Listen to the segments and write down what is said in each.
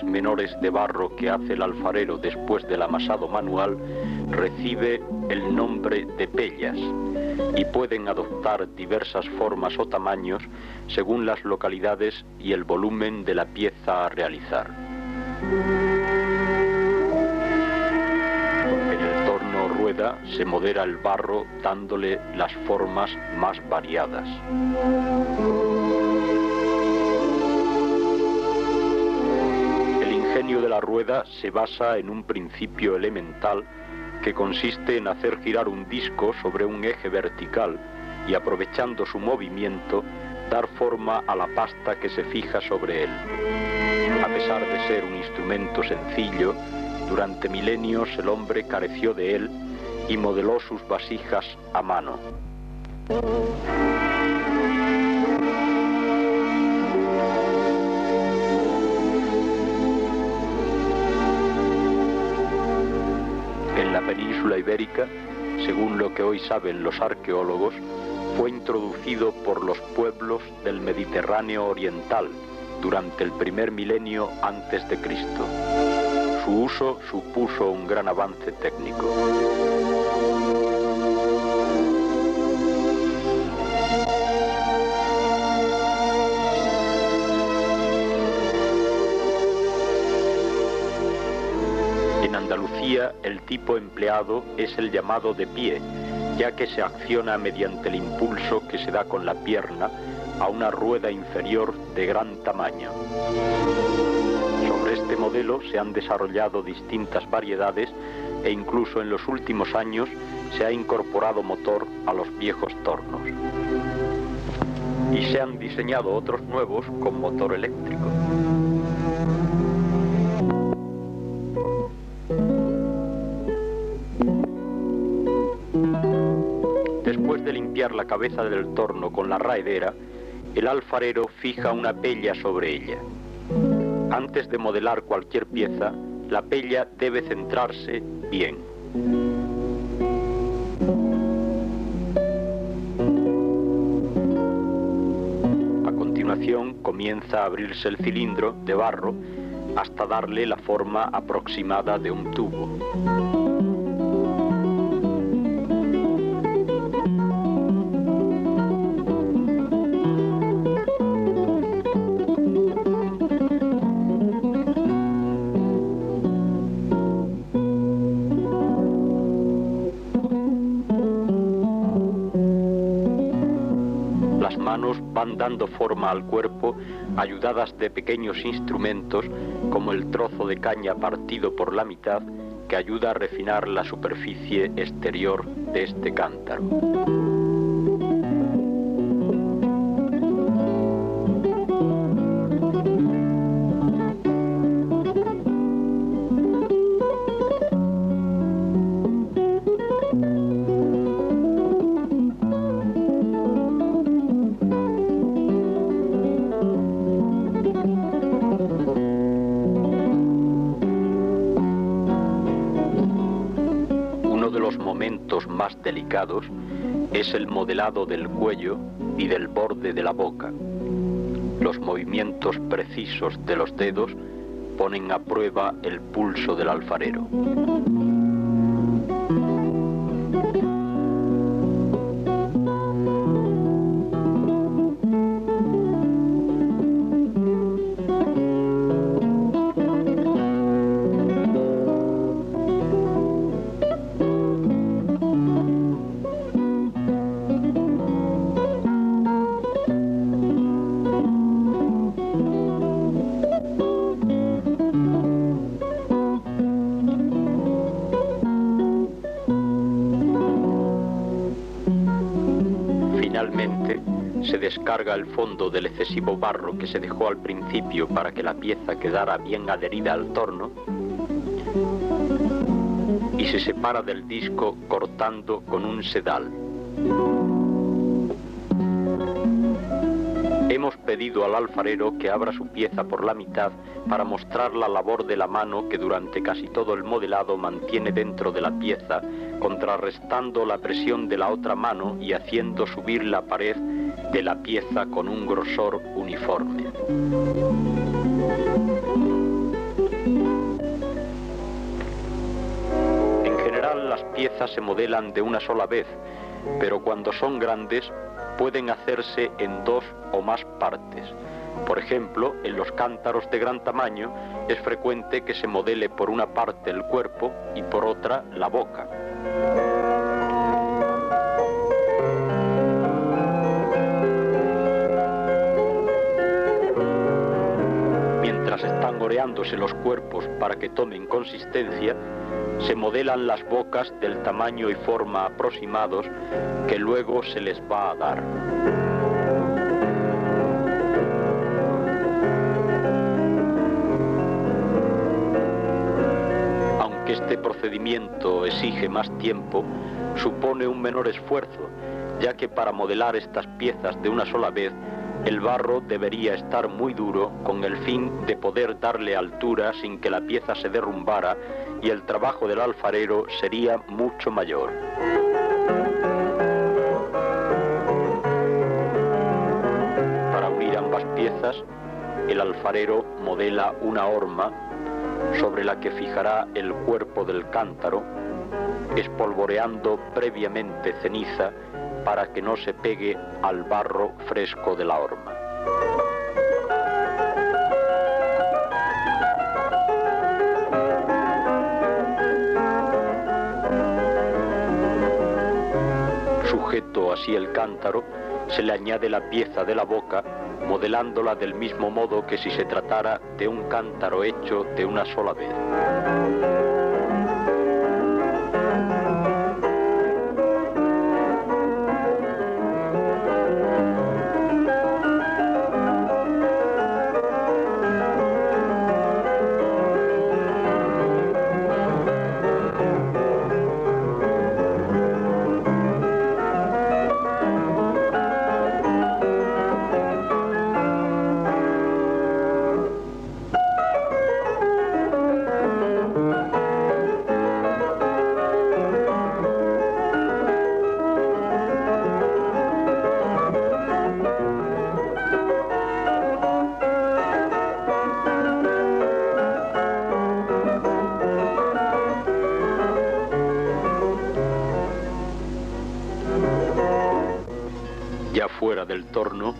Menores de barro que hace el alfarero después del amasado manual recibe el nombre de pellas y pueden adoptar diversas formas o tamaños según las localidades y el volumen de la pieza a realizar. En el torno rueda se modera el barro dándole las formas más variadas. El ingenio de la rueda se basa en un principio elemental que consiste en hacer girar un disco sobre un eje vertical y, aprovechando su movimiento, dar forma a la pasta que se fija sobre él. A pesar de ser un instrumento sencillo, durante milenios el hombre careció de él y modeló sus vasijas a mano. En la península ibérica, según lo que hoy saben los arqueólogos, fue introducido por los pueblos del Mediterráneo oriental durante el primer milenio antes de Cristo. Su uso supuso un gran avance técnico. En Andalucía, el tipo empleado es el llamado de pie, ya que se acciona mediante el impulso que se da con la pierna a una rueda inferior de gran tamaño. Sobre este modelo se han desarrollado distintas variedades e incluso en los últimos años se ha incorporado motor a los viejos tornos. Y se han diseñado otros nuevos con motor eléctrico. Después de limpiar la cabeza del torno con la raedera, el alfarero fija una pella sobre ella. Antes de modelar cualquier pieza, la pella debe centrarse bien. A continuación comienza a abrirse el cilindro de barro hasta darle la forma aproximada de un tubo. Van dando forma al cuerpo ayudadas de pequeños instrumentos como el trozo de caña partido por la mitad que ayuda a refinar la superficie exterior de este cántaro. Más delicados es el modelado del cuello y del borde de la boca. Los movimientos precisos de los dedos ponen a prueba el pulso del alfarero. Se descarga el fondo del excesivo barro que se dejó al principio para que la pieza quedara bien adherida al torno y se separa del disco cortando con un sedal. Hemos pedido al alfarero que abra su pieza por la mitad para mostrar la labor de la mano que durante casi todo el modelado mantiene dentro de la pieza, contrarrestando la presión de la otra mano y haciendo subir la pared de la pieza con un grosor uniforme. En general, las piezas se modelan de una sola vez, pero cuando son grandes pueden hacerse en 2 o más partes. Por ejemplo, en los cántaros de gran tamaño es frecuente que se modele por una parte el cuerpo y por otra la boca. Mientras están oreándose los cuerpos para que tomen consistencia, se modelan las bocas del tamaño y forma aproximados que luego se les va a dar. Aunque este procedimiento exige más tiempo, supone un menor esfuerzo, ya que para modelar estas piezas de una sola vez, el barro debería estar muy duro con el fin de poder darle altura sin que la pieza se derrumbara, y el trabajo del alfarero sería mucho mayor. Para unir ambas piezas, el alfarero modela una horma sobre la que fijará el cuerpo del cántaro, espolvoreando previamente ceniza para que no se pegue al barro fresco de la horma. Sujeto así el cántaro, se le añade la pieza de la boca, modelándola del mismo modo que si se tratara de un cántaro hecho de una sola vez. Ya fuera del torno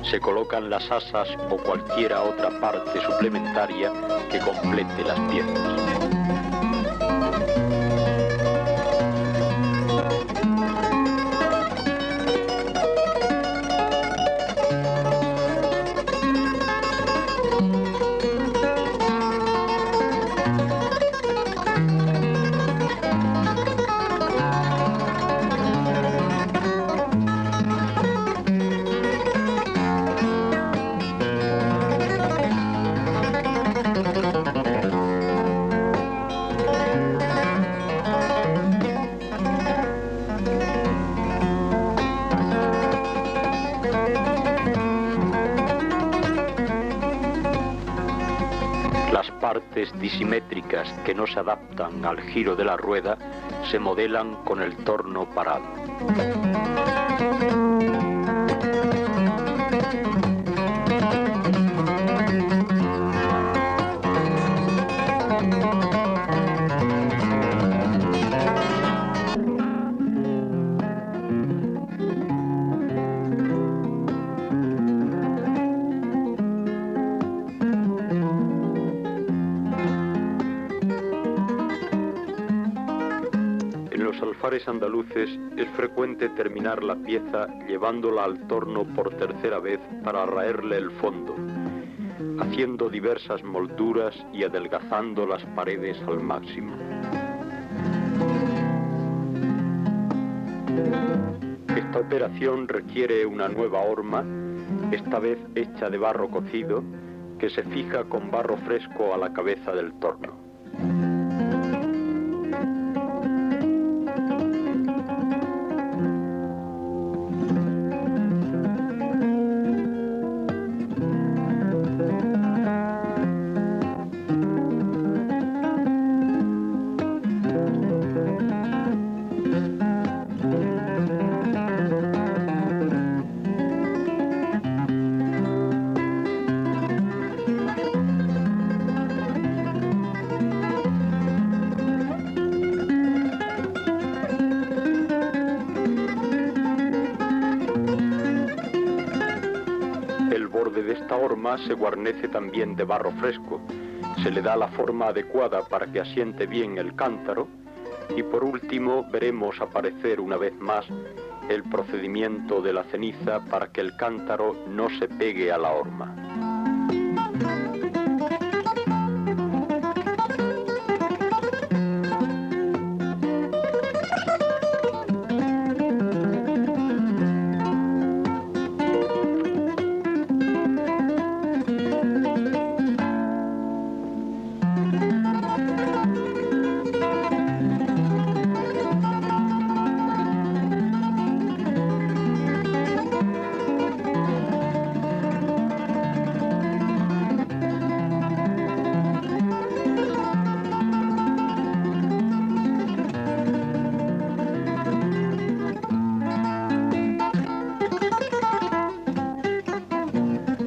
se colocan las asas o cualquiera otra parte suplementaria que complete las piezas. Partes disimétricas que no se adaptan al giro de la rueda se modelan con el torno parado. Andaluces es frecuente terminar la pieza llevándola al torno por tercera vez para raerle el fondo, haciendo diversas molduras y adelgazando las paredes al máximo. Esta operación requiere una nueva horma, esta vez hecha de barro cocido, que se fija con barro fresco a la cabeza del torno. horma se guarnece también de barro fresco, se le da la forma adecuada para que asiente bien el cántaro y por último veremos aparecer una vez más el procedimiento de la ceniza para que el cántaro no se pegue a la horma.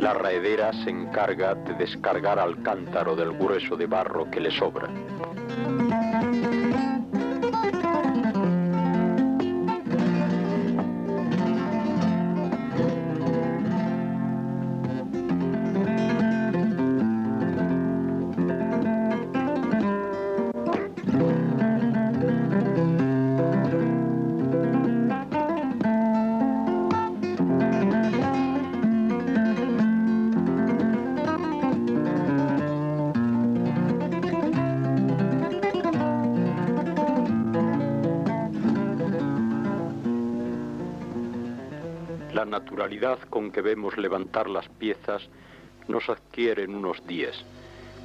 La raedera se encarga de descargar al cántaro del grueso de barro que le sobra. La naturalidad con que vemos levantar las piezas no se adquiere en unos días,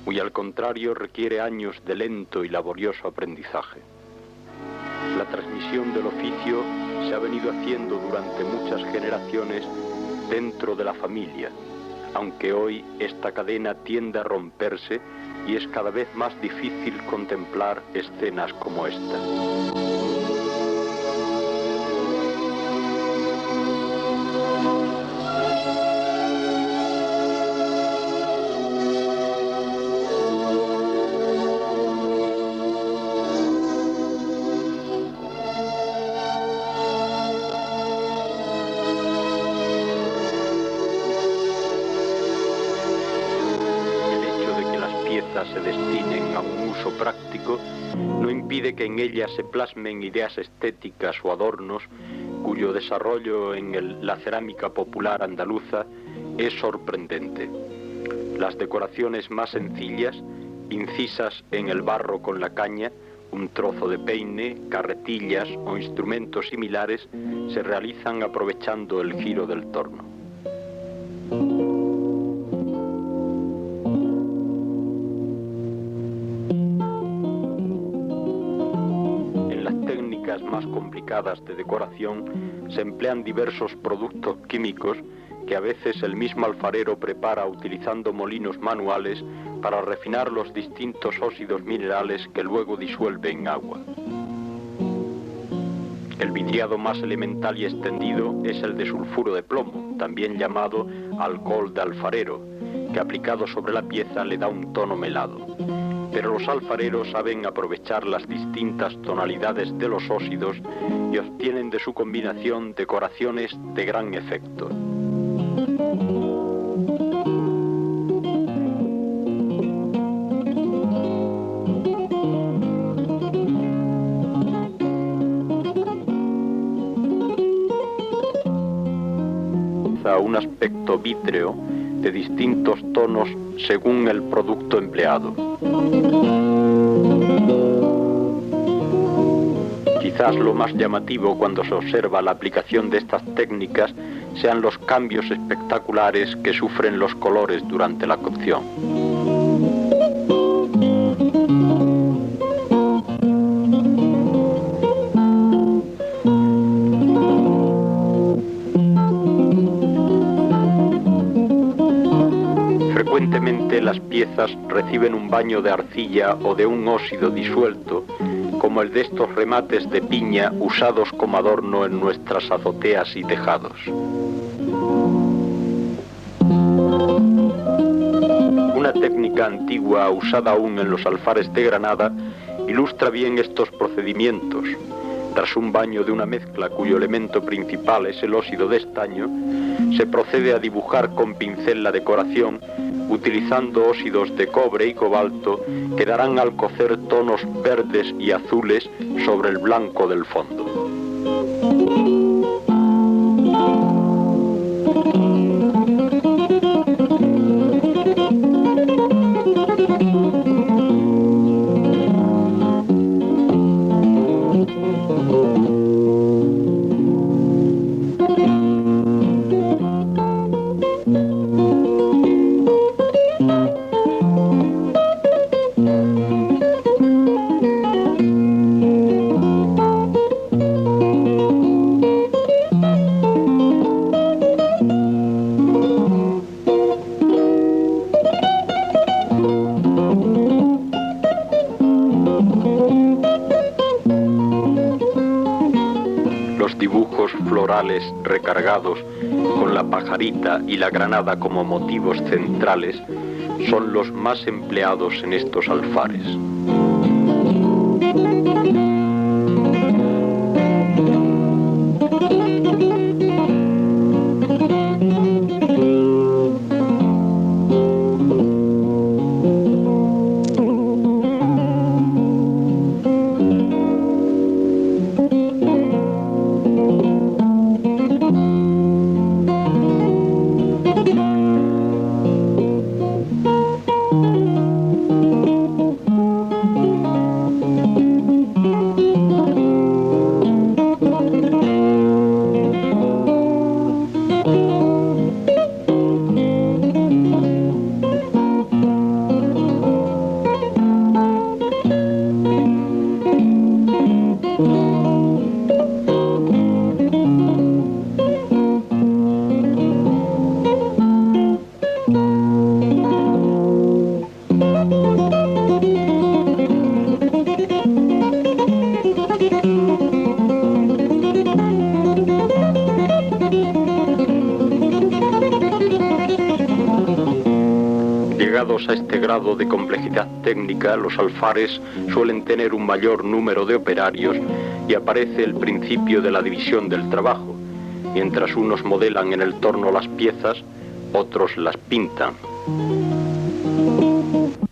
muy al contrario requiere años de lento y laborioso aprendizaje. La transmisión del oficio se ha venido haciendo durante muchas generaciones dentro de la familia, aunque hoy esta cadena tiende a romperse y es cada vez más difícil contemplar escenas como esta. Se destinen a un uso práctico, no impide que en ellas se plasmen ideas estéticas o adornos cuyo desarrollo en la cerámica popular andaluza es sorprendente. Las decoraciones más sencillas, incisas en el barro con la caña, un trozo de peine, carretillas o instrumentos similares, se realizan aprovechando el giro del torno. Más complicadas de decoración se emplean diversos productos químicos que a veces el mismo alfarero prepara utilizando molinos manuales para refinar los distintos óxidos minerales que luego disuelve en agua. El vidriado más elemental y extendido es el de sulfuro de plomo, también llamado alcohol de alfarero, que aplicado sobre la pieza le da un tono melado. Pero los alfareros saben aprovechar las distintas tonalidades de los óxidos y obtienen de su combinación decoraciones de gran efecto. Un aspecto vítreo de distintos tonos según el producto empleado. Quizás lo más llamativo cuando se observa la aplicación de estas técnicas sean los cambios espectaculares que sufren los colores durante la cocción. Frecuentemente las piezas reciben un baño de arcilla o de un óxido disuelto, como el de estos remates de piña usados como adorno en nuestras azoteas y tejados. Una técnica antigua usada aún en los alfares de Granada ilustra bien estos procedimientos. Tras un baño de una mezcla cuyo elemento principal es el óxido de estaño, se procede a dibujar con pincel la decoración, utilizando óxidos de cobre y cobalto que darán al cocer tonos verdes y azules sobre el blanco del fondo. Recargados con la pajarita y la granada como motivos centrales son los más empleados en estos alfares. A este grado de complejidad técnica, los alfares suelen tener un mayor número de operarios y aparece el principio de la división del trabajo. Mientras unos modelan en el torno las piezas, otros las pintan.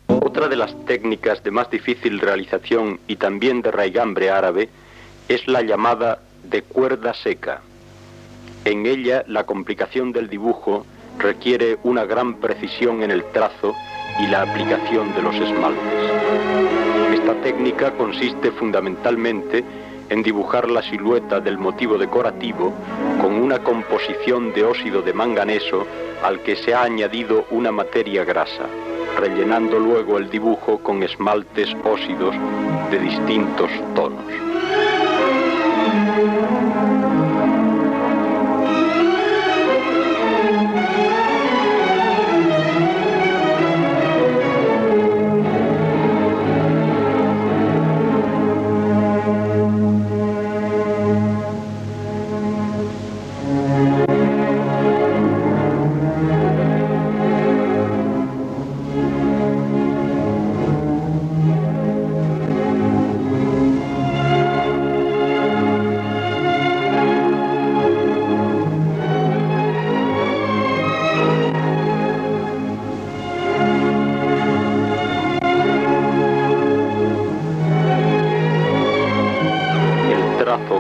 Otra de las técnicas de más difícil realización y también de raigambre árabe es la llamada de cuerda seca. En ella, la complicación del dibujo requiere una gran precisión en el trazo y la aplicación de los esmaltes. Esta técnica consiste fundamentalmente en dibujar la silueta del motivo decorativo con una composición de óxido de manganeso al que se ha añadido una materia grasa, rellenando luego el dibujo con esmaltes óxidos de distintos tonos.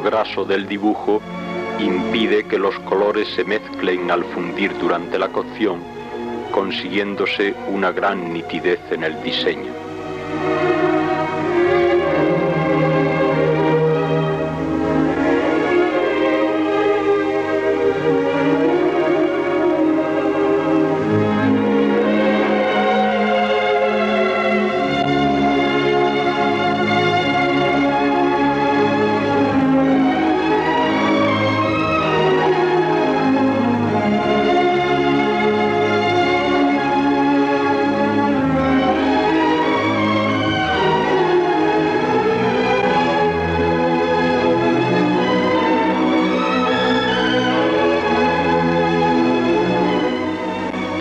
Graso del dibujo impide que los colores se mezclen al fundir durante la cocción, consiguiéndose una gran nitidez en el diseño.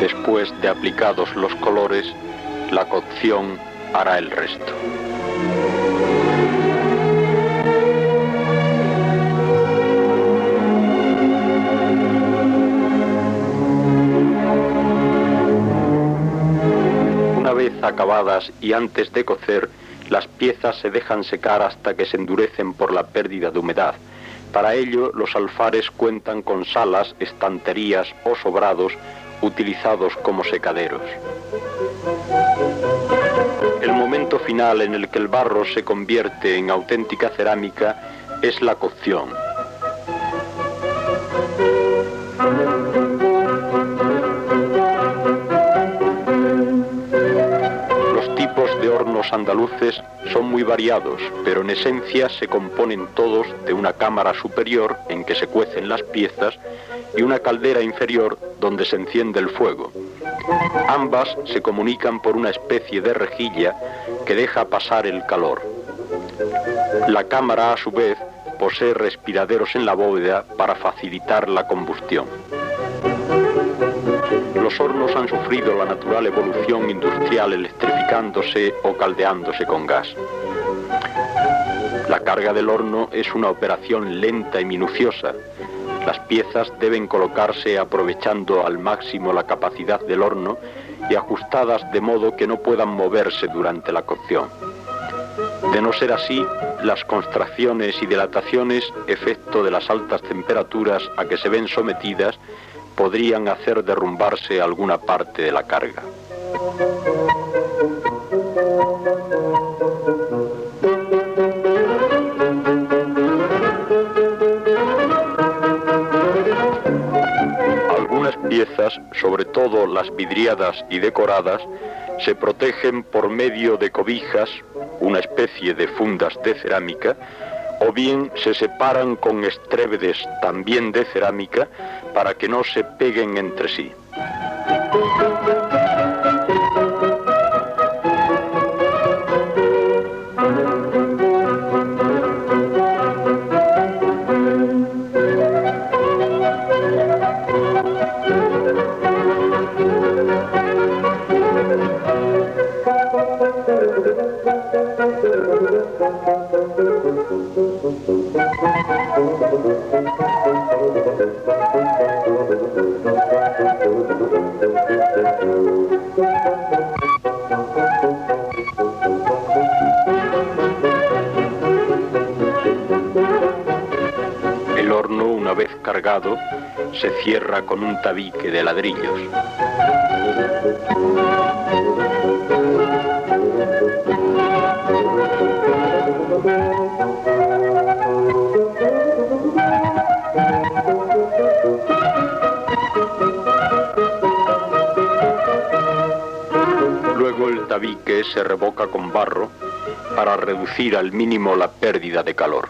Después de aplicados los colores, la cocción hará el resto. acabadas y antes de cocer, las piezas se dejan secar hasta que se endurecen por la pérdida de humedad. Para ello, los alfares cuentan con salas, estanterías o sobrados utilizados como secaderos. El momento final en el que el barro se convierte en auténtica cerámica es la cocción. Los tipos de hornos andaluces son muy variados, pero en esencia se componen todos de una cámara superior en que se cuecen las piezas y una caldera inferior donde se enciende el fuego. Ambas se comunican por una especie de rejilla que deja pasar el calor. La cámara, a su vez, posee respiraderos en la bóveda para facilitar la combustión. Los hornos han sufrido la natural evolución industrial electrificándose o caldeándose con gas. La carga del horno es una operación lenta y minuciosa. Las piezas deben colocarse aprovechando al máximo la capacidad del horno y ajustadas de modo que no puedan moverse durante la cocción. De no ser así, las contracciones y dilataciones, efecto de las altas temperaturas a que se ven sometidas, podrían hacer derrumbarse alguna parte de la carga. Algunas piezas, sobre todo las vidriadas y decoradas, se protegen por medio de cobijas, una especie de fundas de cerámica, o bien se separan con estrébedes también de cerámica para que no se peguen entre sí. El horno, una vez cargado, se cierra con un tabique de ladrillos. Luego el tabique se revoca con barro para reducir al mínimo la pérdida de calor.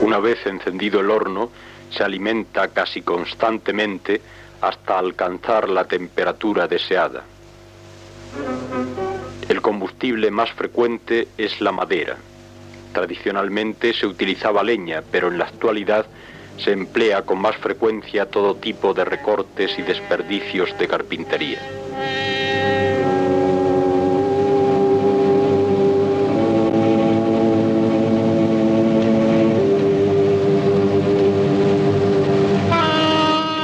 Una vez encendido el horno, se alimenta casi constantemente hasta alcanzar la temperatura deseada. El combustible más frecuente es la madera. Tradicionalmente se utilizaba leña, pero en la actualidad se emplea con más frecuencia todo tipo de recortes y desperdicios de carpintería.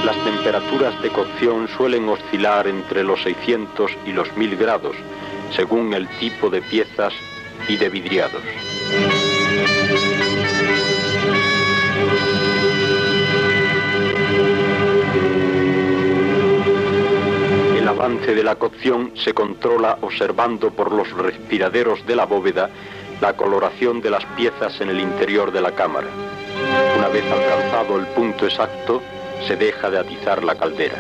Las temperaturas de cocción suelen oscilar entre los 600 y los 1000 grados, según el tipo de piezas y de vidriados. El avance de la cocción se controla observando por los respiraderos de la bóveda la coloración de las piezas en el interior de la cámara. Una vez alcanzado el punto exacto, se deja de atizar la caldera.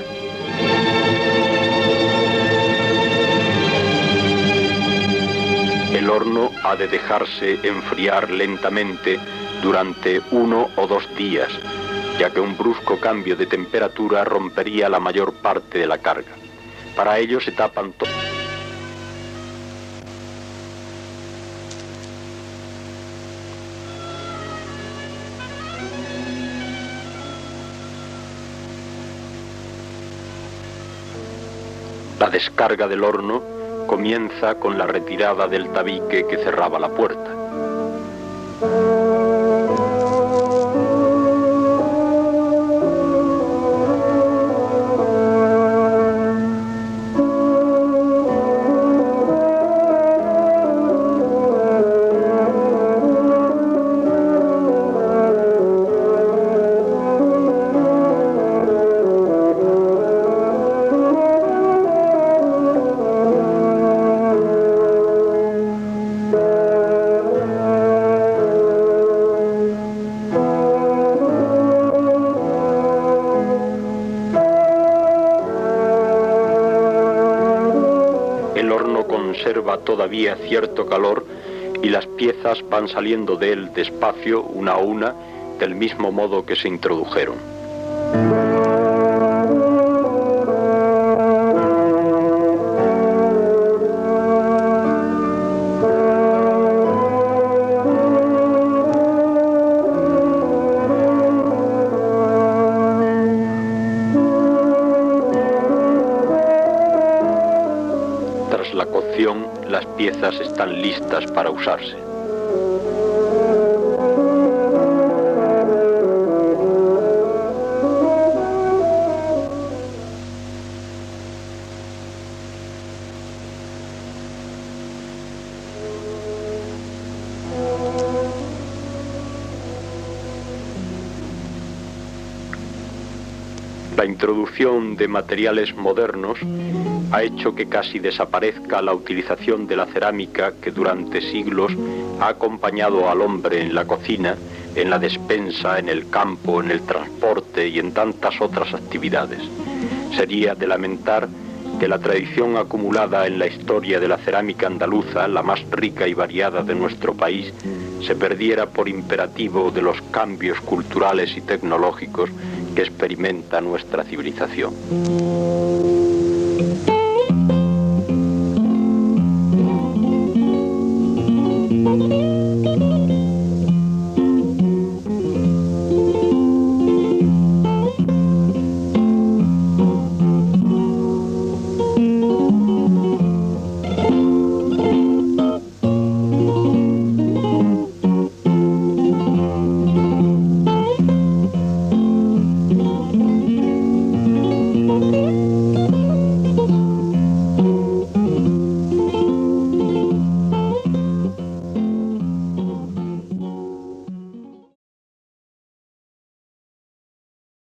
El horno ha de dejarse enfriar lentamente durante 1 o 2 días, ya que un brusco cambio de temperatura rompería la mayor parte de la carga. Para ello se tapan todos. La descarga del horno comienza con la retirada del tabique que cerraba la puerta. Conserva todavía cierto calor y las piezas van saliendo de él despacio, una a una, del mismo modo que se introdujeron. La cocción, las piezas están listas para usarse. La introducción de materiales modernos ha hecho que casi desaparezca la utilización de la cerámica que durante siglos ha acompañado al hombre en la cocina, en la despensa, en el campo, en el transporte y en tantas otras actividades. Sería de lamentar que la tradición acumulada en la historia de la cerámica andaluza, la más rica y variada de nuestro país, se perdiera por imperativo de los cambios culturales y tecnológicos que experimenta nuestra civilización.